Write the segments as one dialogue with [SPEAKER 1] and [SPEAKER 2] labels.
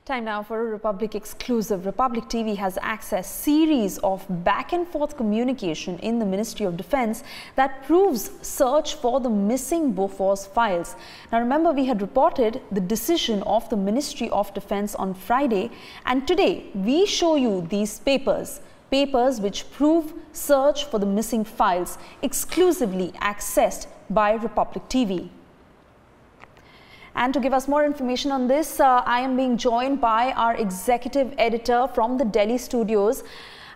[SPEAKER 1] Time now for a Republic exclusive. Republic TV has accessed series of back and forth communication in the Ministry of Defence that proves search for the missing Bofors files. Now remember, we had reported the decision of the Ministry of Defence on Friday, and today we show you these papers which prove search for the missing files, exclusively accessed by Republic TV. And to give us more information on this, I am being joined by our executive editor from the Delhi studios.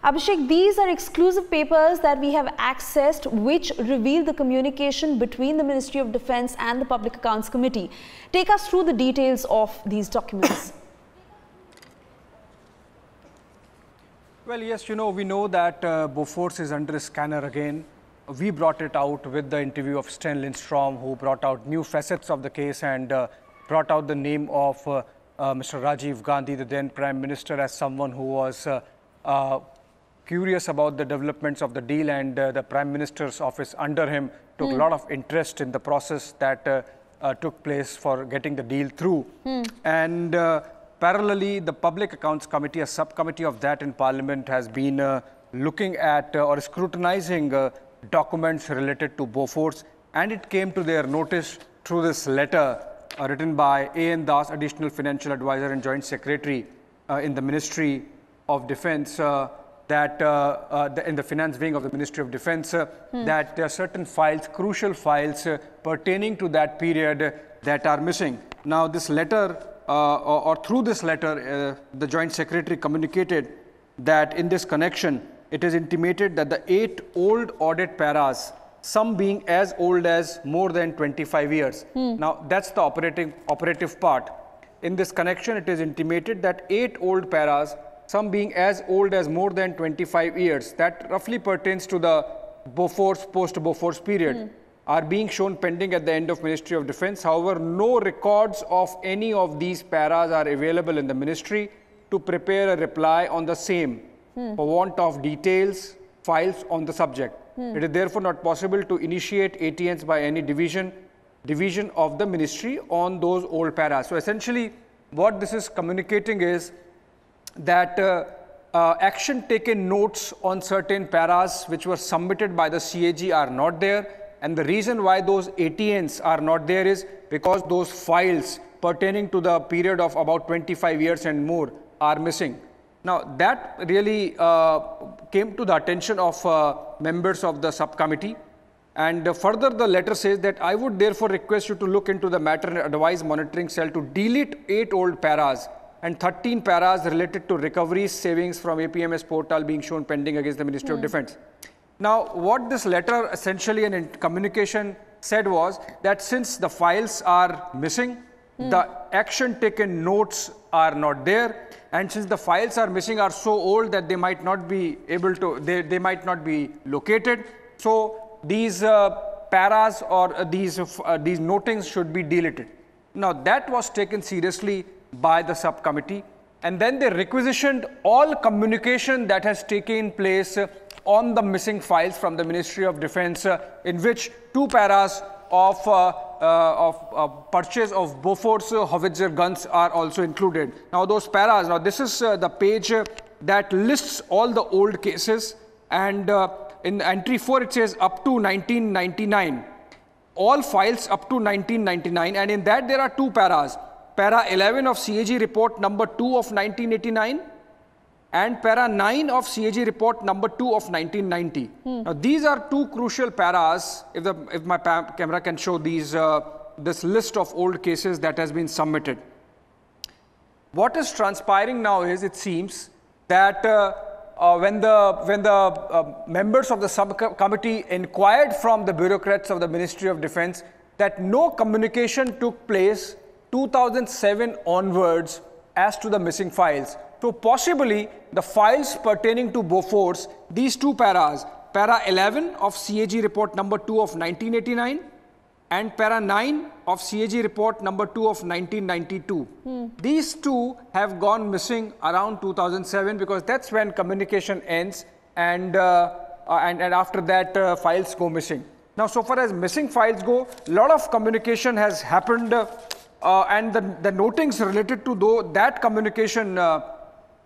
[SPEAKER 1] Abhishek, these are exclusive papers that we have accessed which reveal the communication between the Ministry of Defence and the Public Accounts Committee. Take us through the details of these documents.
[SPEAKER 2] Well, yes, we know that Bofors is under scanner again. We brought it out with the interview of Sten Lindstrom, who brought out new facets of the case and brought out the name of Mr. Rajiv Gandhi, the then Prime Minister, as someone who was curious about the developments of the deal, and the Prime Minister's office under him took a lot of interest in the process that took place for getting the deal through. And parallelly, the Public Accounts Committee, a subcommittee of that in Parliament, has been looking at or scrutinizing documents related to Bofors, and it came to their notice through this letter written by A.N. Das, Additional Financial Advisor and Joint Secretary in the Ministry of Defence, that in the Finance Wing of the Ministry of Defence, that there are certain files, crucial files pertaining to that period that are missing. Now, this letter, or through this letter, the Joint Secretary communicated that in this connection, it is intimated that the 8 old audit paras, some being as old as more than 25 years. Now, that's the operative part. In this connection, it is intimated that 8 old paras, some being as old as more than 25 years, that roughly pertains to the Bofors, post-Bofors period, are being shown pending at the end of Ministry of Defence. However, no records of any of these paras are available in the Ministry to prepare a reply on the same, for want of details, files on the subject. It is therefore not possible to initiate ATNs by any division of the Ministry on those old paras. So essentially, what this is communicating is that action taken notes on certain paras which were submitted by the CAG are not there, and the reason why those ATNs are not there is because those files pertaining to the period of about 25 years and more are missing. Now, that really came to the attention of members of the subcommittee, and further the letter says that I would therefore request you to look into the matter and advise monitoring cell to delete 8 old paras and 13 paras related to recoveries savings from APMS portal being shown pending against the Ministry of Defence. Now, what this letter essentially and in communication said was that since the files are missing, the action taken notes are not there, and since the files are missing, are so old that they might not be able to, they might not be located. So these paras or these notings should be deleted. Now, that was taken seriously by the subcommittee, and then they requisitioned all communication that has taken place on the missing files from the Ministry of Defence, in which 2 paras of purchase of Bofors howitzer guns are also included. Now, those paras, now this is the page that lists all the old cases, and in entry 4 it says up to 1999, all files up to 1999, and in that there are 2 paras, para 11 of CAG report number 2 of 1989 and para 9 of CAG report number 2 of 1990. Now, these are 2 crucial paras. If my camera can show these, this list of old cases that has been submitted. What is transpiring now is, it seems that when the members of the subcommittee inquired from the bureaucrats of the Ministry of Defence that no communication took place 2007 onwards as to the missing files. So possibly the files pertaining to Bofors, these 2 paras, para 11 of CAG report number 2 of 1989 and para 9 of CAG report number 2 of 1992. These 2 have gone missing around 2007, because that's when communication ends, and after that files go missing. Now, so far as missing files go, a lot of communication has happened and the notings related to that communication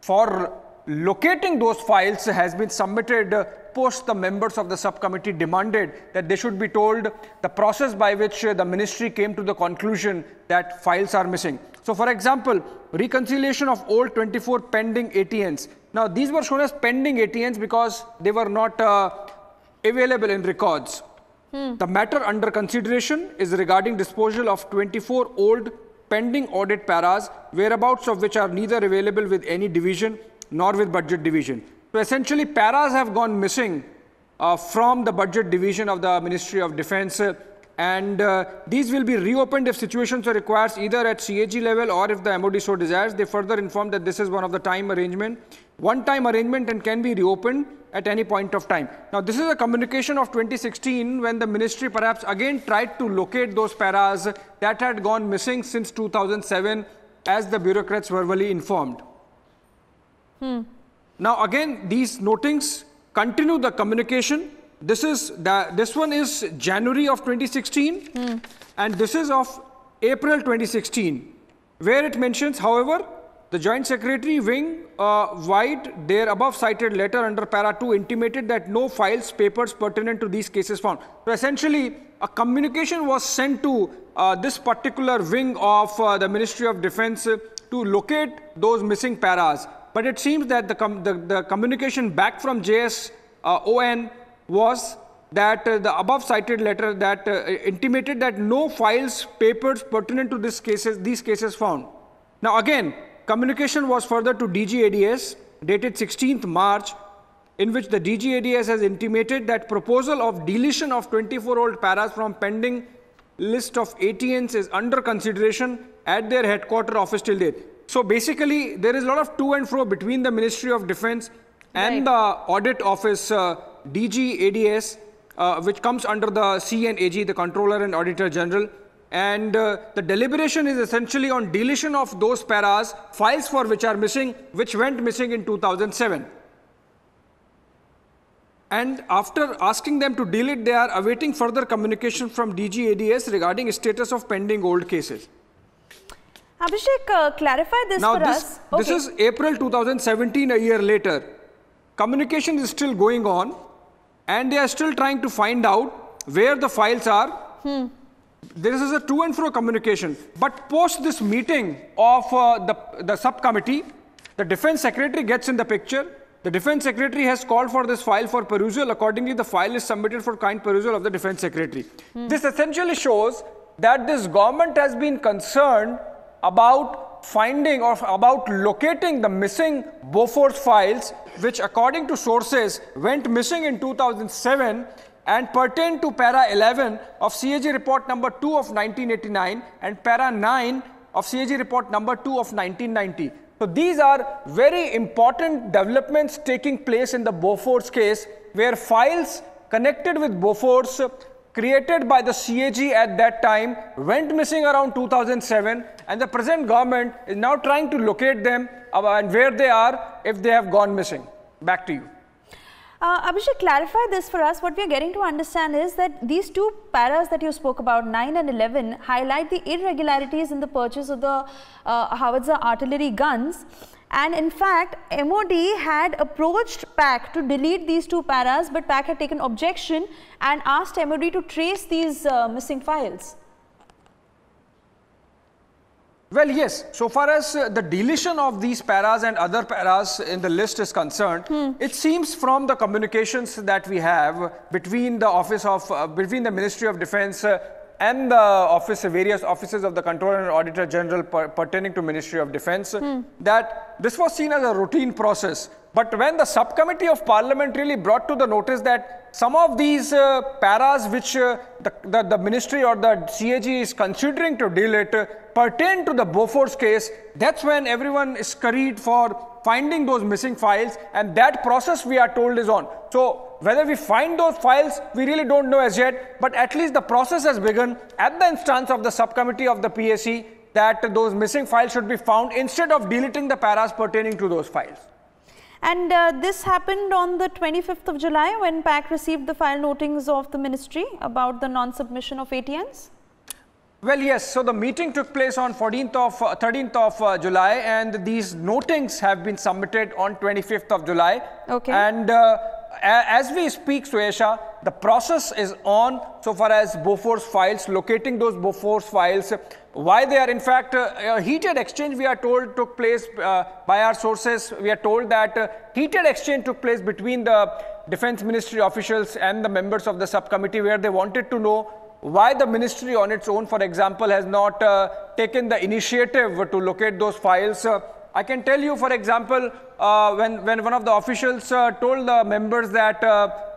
[SPEAKER 2] for locating those files has been submitted post the members of the subcommittee demanded that they should be told the process by which the ministry came to the conclusion that files are missing. So for example, reconciliation of old 24 pending ATNs. Now these were shown as pending ATNs because they were not available in records. The matter under consideration is regarding disposal of 24 old pending audit paras, whereabouts of which are neither available with any division nor with budget division. So essentially paras have gone missing from the budget division of the Ministry of Defence, and these will be reopened if situations are required either at CAG level or if the MOD so desires. They further informed that this is one time arrangement and can be reopened at any point of time. Now this is a communication of 2016 when the ministry perhaps again tried to locate those paras that had gone missing since 2007 as the bureaucrats verbally informed. Now again these notings continue the communication. This one is January of 2016 and this is of April 2016, where it mentions, however, the Joint Secretary Wing White, their above cited letter under para 2 intimated that no files, papers pertinent to these cases found. So essentially a communication was sent to this particular wing of the Ministry of Defence to locate those missing paras. But it seems that the communication back from JSON was that the above cited letter that intimated that no files, papers pertinent to these cases found. Now again, communication was further to DGADS dated 16th March, in which the DGADS has intimated that proposal of deletion of 24 old paras from pending list of ATNs is under consideration at their headquarter office till date. So basically, there is a lot of to and fro between the Ministry of Defence and the Audit Office, DGADS, which comes under the CNAG, the Controller and Auditor General. And the deliberation is essentially on deletion of those paras, files for which are missing, which went missing in 2007. And after asking them to delete, they are awaiting further communication from DGADS regarding status of pending old cases.
[SPEAKER 1] Abhishek, clarify this for us.
[SPEAKER 2] Now, this is April 2017, a year later. Communication is still going on, and they are still trying to find out where the files are. This is a to and fro communication. But post this meeting of the subcommittee, the Defence Secretary gets in the picture. The Defence Secretary has called for this file for perusal. Accordingly, the file is submitted for kind perusal of the Defence Secretary. This essentially shows that this government has been concerned about finding or about locating the missing Bofors files, which according to sources went missing in 2007 and pertain to para 11 of CAG report number 2 of 1989 and para 9 of CAG report number 2 of 1990. So these are very important developments taking place in the Bofors case, where files connected with Bofors created by the CAG at that time went missing around 2007, and the present government is now trying to locate them and where they are if they have gone missing. Back to you.
[SPEAKER 1] Abhishek, clarify this for us. What we are getting to understand is that these two paras that you spoke about, 9 and 11, highlight the irregularities in the purchase of the Howitzer artillery guns. And in fact, MOD had approached PAC to delete these two paras, but PAC had taken objection and asked MOD to trace these missing files.
[SPEAKER 2] Well, yes, so far as the deletion of these paras and other paras in the list is concerned, it seems from the communications that we have between the office of, between the Ministry of Defence and the various offices of the Controller and Auditor General pertaining to Ministry of Defence, that this was seen as a routine process. But when the subcommittee of Parliament really brought to the notice that some of these paras which the ministry or the CAG is considering to delete pertain to the Bofors case, that's when everyone is scurried for finding those missing files, and that process we are told is on. So whether we find those files, we really don't know as yet, but at least the process has begun at the instance of the subcommittee of the PAC that those missing files should be found instead of deleting the paras pertaining to those files.
[SPEAKER 1] And this happened on the 25th of July when PAC received the file notings of the ministry about the non-submission of ATNs?
[SPEAKER 2] Well, yes. So the meeting took place on 13th of July, and these notings have been submitted on 25th of July.
[SPEAKER 1] Okay.
[SPEAKER 2] And as we speak, Suesha, the process is on so far as Bofors files, locating those Bofors files. Why they are, in fact, a heated exchange, we are told, took place by our sources. We are told that heated exchange took place between the Defense Ministry officials and the members of the subcommittee, where they wanted to know why the ministry on its own, for example, has not taken the initiative to locate those files. I can tell you, for example, when one of the officials told the members that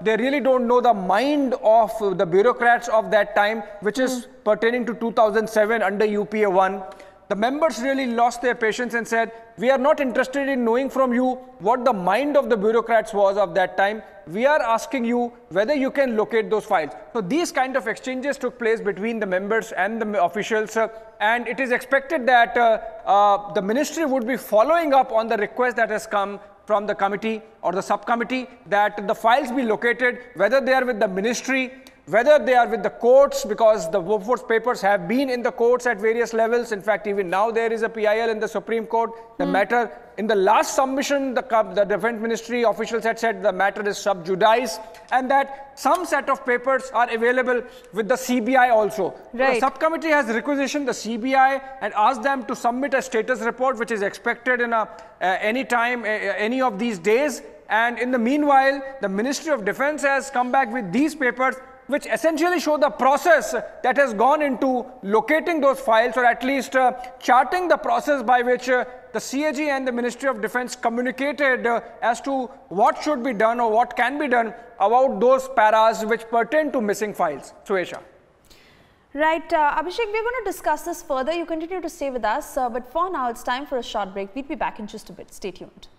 [SPEAKER 2] they really don't know the mind of the bureaucrats of that time, which is pertaining to 2007 under UPA 1. The members really lost their patience and said, we are not interested in knowing from you what the mind of the bureaucrats was of that time. We are asking you whether you can locate those files. So these kind of exchanges took place between the members and the officials, and it is expected that the ministry would be following up on the request that has come from the committee or the subcommittee that the files be located, whether they are with the ministry, whether they are with the courts, because the Bofors papers have been in the courts at various levels. In fact, even now there is a PIL in the Supreme Court. The matter, in the last submission, the Defense Ministry officials had said the matter is sub judice, and that some set of papers are available with the CBI also.
[SPEAKER 1] Right.
[SPEAKER 2] The subcommittee has requisitioned the CBI and asked them to submit a status report, which is expected in any time, any of these days. And in the meanwhile, the Ministry of Defense has come back with these papers, which essentially show the process that has gone into locating those files, or at least charting the process by which the CAG and the Ministry of Defense communicated as to what should be done or what can be done about those paras which pertain to missing files. Suesha.
[SPEAKER 1] Right, Abhishek, we're going to discuss this further. You continue to stay with us, but for now it's time for a short break. We'll be back in just a bit. Stay tuned.